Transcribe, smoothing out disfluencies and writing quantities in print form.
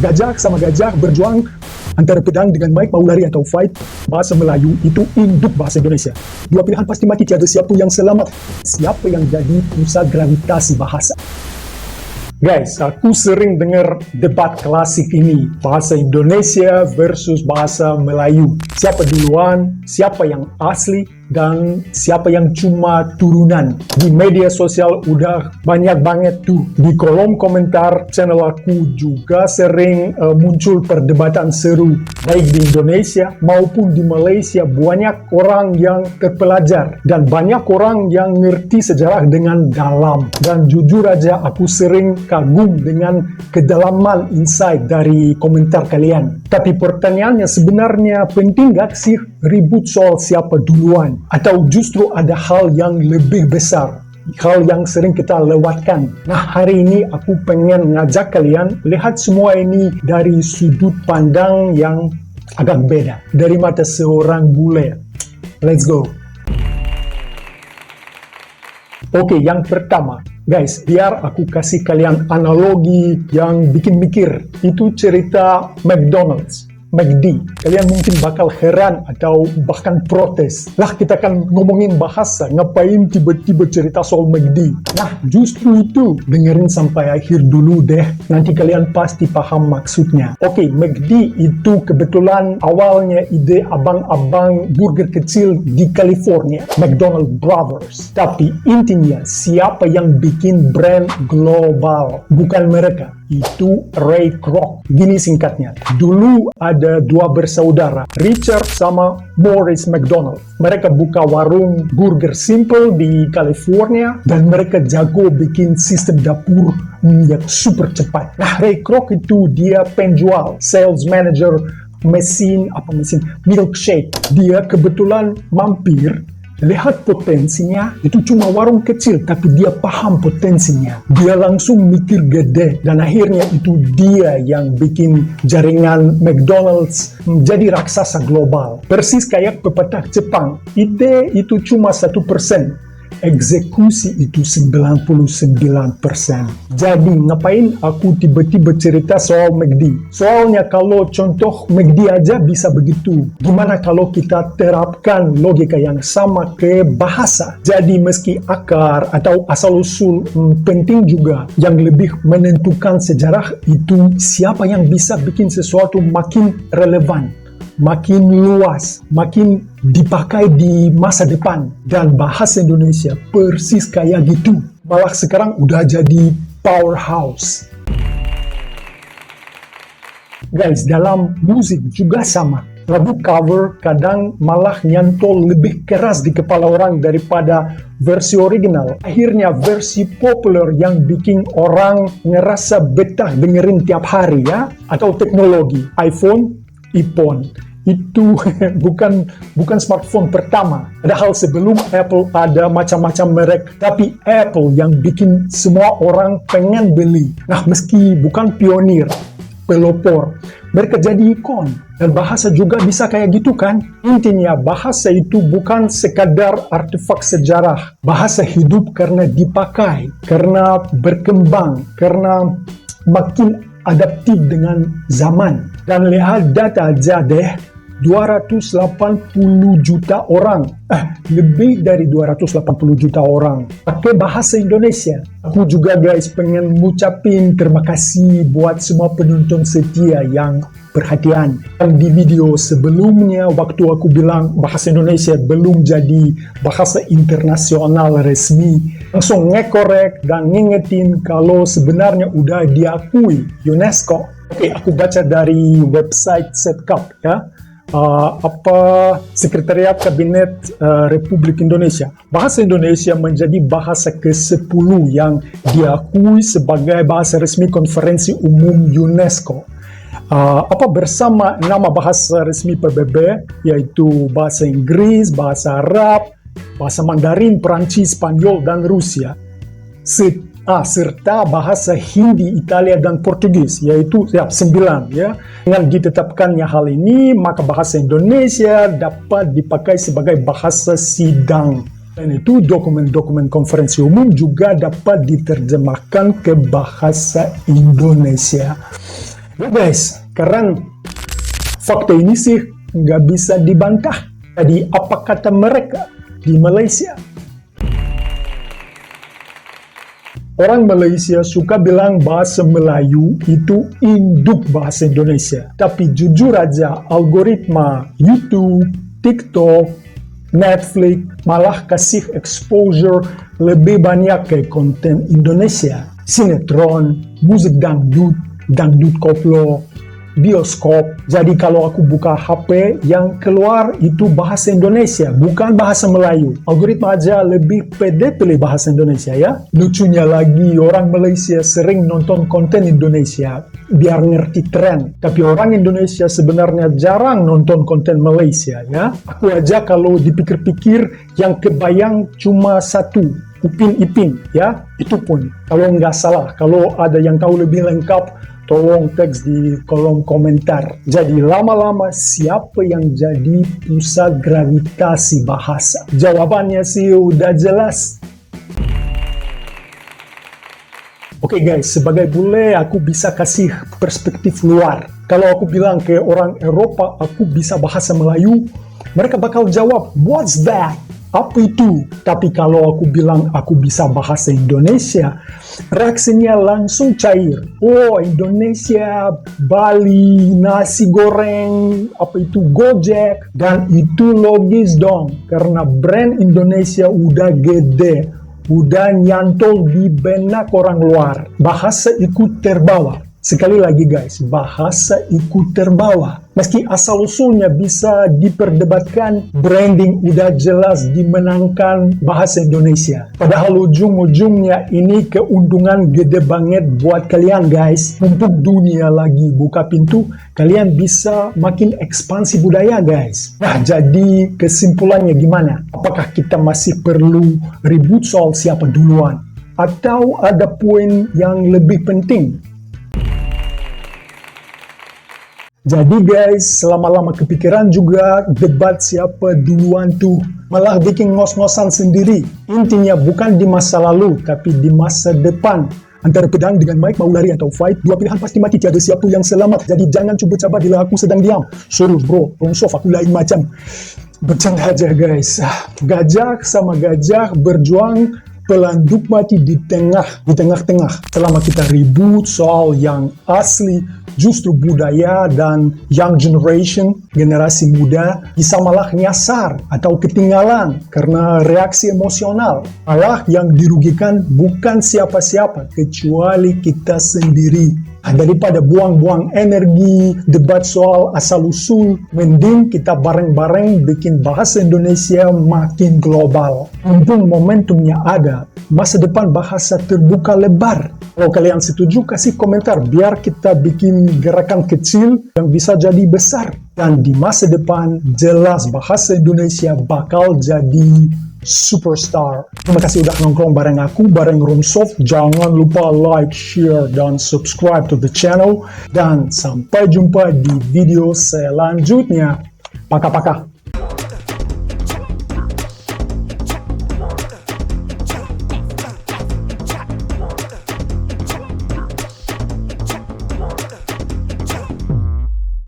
Gajah sama gajah berjuang antara pedang dengan mic, mau lari atau fight. Bahasa Melayu itu induk bahasa Indonesia. Dua pilihan pasti mati, tiada siapa yang selamat. Siapa yang jadi pusat gravitasi bahasa? Guys, aku sering dengar debat klasik ini, bahasa Indonesia versus bahasa Melayu. Siapa duluan, siapa yang asli, dan siapa yang cuma turunan. Di media sosial udah banyak banget tuh. Di kolom komentar channel aku juga sering muncul perdebatan seru. Baik di Indonesia maupun di Malaysia, banyak orang yang terpelajar dan banyak orang yang ngerti sejarah dengan dalam. Dan jujur aja aku sering kagum dengan kedalaman insight dari komentar kalian. Tapi pertanyaannya sebenarnya penting gak sih ribut soal siapa duluan? Atau justru ada hal yang lebih besar, hal yang sering kita lewatkan? Nah, hari ini aku pengen ngajak kalian lihat semua ini dari sudut pandang yang agak beda, dari mata seorang bule. Let's go. Oke, yang pertama, guys, biar aku kasih kalian analogi yang bikin mikir. Itu cerita McDonald's, McD. Kalian mungkin bakal heran atau bahkan protes. Lah, kita kan ngomongin bahasa, ngapain tiba-tiba cerita soal McD? Nah, justru itu. Dengerin sampai akhir dulu deh. Nanti kalian pasti paham maksudnya. Oke, McD itu kebetulan awalnya ide abang-abang burger kecil di California, McDonald Brothers. Tapi intinya, siapa yang bikin brand global? Bukan mereka. Itu Ray Kroc. Gini singkatnya. Dulu ada dua bersaudara, Richard sama Maurice McDonald. Mereka buka warung burger simple di California dan mereka jago bikin sistem dapur yang super cepat. Nah, Ray Kroc itu dia penjual, sales manager mesin milkshake. Dia kebetulan mampir, lihat potensinya, itu cuma warung kecil, tapi dia paham potensinya. Dia langsung mikir gede, dan akhirnya itu dia yang bikin jaringan McDonald's menjadi raksasa global. Persis kayak pepatah Jepang, ide itu cuma 1%. Eksekusi itu 99%. Jadi ngapain aku tiba-tiba cerita soal McD? Soalnya kalau contoh McD aja bisa begitu, gimana kalau kita terapkan logika yang sama ke bahasa? Jadi meski akar atau asal-usul penting juga, yang lebih menentukan sejarah itu siapa yang bisa bikin sesuatu makin relevan, makin luas, makin dipakai di masa depan. Dan bahasa Indonesia persis kayak gitu. Malah sekarang udah jadi powerhouse. Guys, dalam musik juga sama. Lagu cover kadang malah nyantol lebih keras di kepala orang daripada versi original. Akhirnya versi populer yang bikin orang ngerasa betah dengerin tiap hari ya. Atau teknologi, iPhone, itu bukan smartphone pertama. Padahal sebelum Apple ada macam-macam merek, tapi Apple yang bikin semua orang pengen beli. Nah, meski bukan pionir, pelopor, mereka jadi ikon. Dan bahasa juga bisa kayak gitu kan? Intinya bahasa itu bukan sekadar artefak sejarah. Bahasa hidup karena dipakai, karena berkembang, karena makin adaptif dengan zaman. Dan lihat data aja deh, 280 juta orang, lebih dari 280 juta orang pakai bahasa Indonesia. Aku juga guys pengen ngucapin terima kasih buat semua penonton setia yang perhatian. Dan di video sebelumnya waktu aku bilang bahasa Indonesia belum jadi bahasa internasional resmi, langsung ngekorek dan ngingetin kalau sebenarnya udah diakui UNESCO. Oke, aku baca dari website Setkap ya. Sekretariat Kabinet Republik Indonesia. Bahasa Indonesia menjadi bahasa ke-10 yang diakui sebagai bahasa resmi Konferensi Umum UNESCO. Bersama nama bahasa resmi PBB, yaitu bahasa Inggris, bahasa Arab, bahasa Mandarin, Perancis, Spanyol, dan Rusia. Serta bahasa Hindi, Italia, dan Portugis, yaitu 9 ya. Dengan ditetapkannya hal ini, maka bahasa Indonesia dapat dipakai sebagai bahasa sidang. Dan itu dokumen-dokumen konferensi umum juga dapat diterjemahkan ke bahasa Indonesia. Ya guys, karena fakta ini sih nggak bisa dibantah. Jadi apa kata mereka di Malaysia? Orang Malaysia suka bilang bahasa Melayu itu induk bahasa Indonesia. Tapi jujur aja, algoritma YouTube, TikTok, Netflix malah kasih exposure lebih banyak ke konten Indonesia. Sinetron, musik dangdut, dangdut koplo, bioskop. Jadi kalau aku buka HP, yang keluar itu bahasa Indonesia, bukan bahasa Melayu. Algoritma aja lebih pede pilih bahasa Indonesia ya. Lucunya lagi, orang Malaysia sering nonton konten Indonesia biar ngerti tren. Tapi orang Indonesia sebenarnya jarang nonton konten Malaysia ya. Aku aja kalau dipikir-pikir yang kebayang cuma satu, Upin Ipin ya. Itu pun kalau nggak salah. Kalau ada yang tahu lebih lengkap, tolong teks di kolom komentar. Jadi lama-lama siapa yang jadi pusat gravitasi bahasa? Jawabannya sih udah jelas. Oke guys, sebagai bule aku bisa kasih perspektif luar. Kalau aku bilang ke orang Eropa aku bisa bahasa Melayu, mereka bakal jawab, "What's that?" Apa itu? Tapi kalau aku bilang aku bisa bahasa Indonesia, reaksinya langsung cair. Oh, Indonesia, Bali, nasi goreng, apa itu Gojek. Dan itu logis dong, karena brand Indonesia udah gede, udah nyantol di benak orang luar. Bahasa ikut terbawa. Sekali lagi guys, bahasa ikut terbawa. Meski asal-usulnya bisa diperdebatkan, branding udah jelas dimenangkan bahasa Indonesia. Padahal ujung-ujungnya ini keuntungan gede banget buat kalian guys. Untuk dunia lagi buka pintu, kalian bisa makin ekspansi budaya guys. Nah, jadi kesimpulannya gimana? Apakah kita masih perlu ribut soal siapa duluan? Atau ada poin yang lebih penting? Jadi guys, lama-lama kepikiran juga debat siapa duluan tuh. Malah bikin ngos-ngosan sendiri. Intinya bukan di masa lalu, tapi di masa depan. Antara pedang dengan mic mau lari atau fight, dua pilihan pasti mati, tiada siapa yang selamat. Jadi jangan coba-coba bila aku sedang diam. Serius bro, Rongsof aku lain macam. Bercanda aja guys. Gajah sama gajah berjuang, pelanduk mati di tengah-tengah. Selama kita ribut soal yang asli, justru budaya dan young generation, generasi muda, bisa malah nyasar atau ketinggalan karena reaksi emosional. Malah yang dirugikan bukan siapa-siapa, kecuali kita sendiri. Daripada buang-buang energi, debat soal asal-usul, mending kita bareng-bareng bikin bahasa Indonesia makin global. Mumpung momentumnya ada, masa depan bahasa terbuka lebar. Kalau kalian setuju, kasih komentar biar kita bikin gerakan kecil yang bisa jadi besar. Dan di masa depan, jelas bahasa Indonesia bakal jadi superstar. Terima kasih udah nongkrong bareng aku, bareng Rongsof. Jangan lupa like, share, dan subscribe to the channel. Dan sampai jumpa di video selanjutnya. Paka-paka.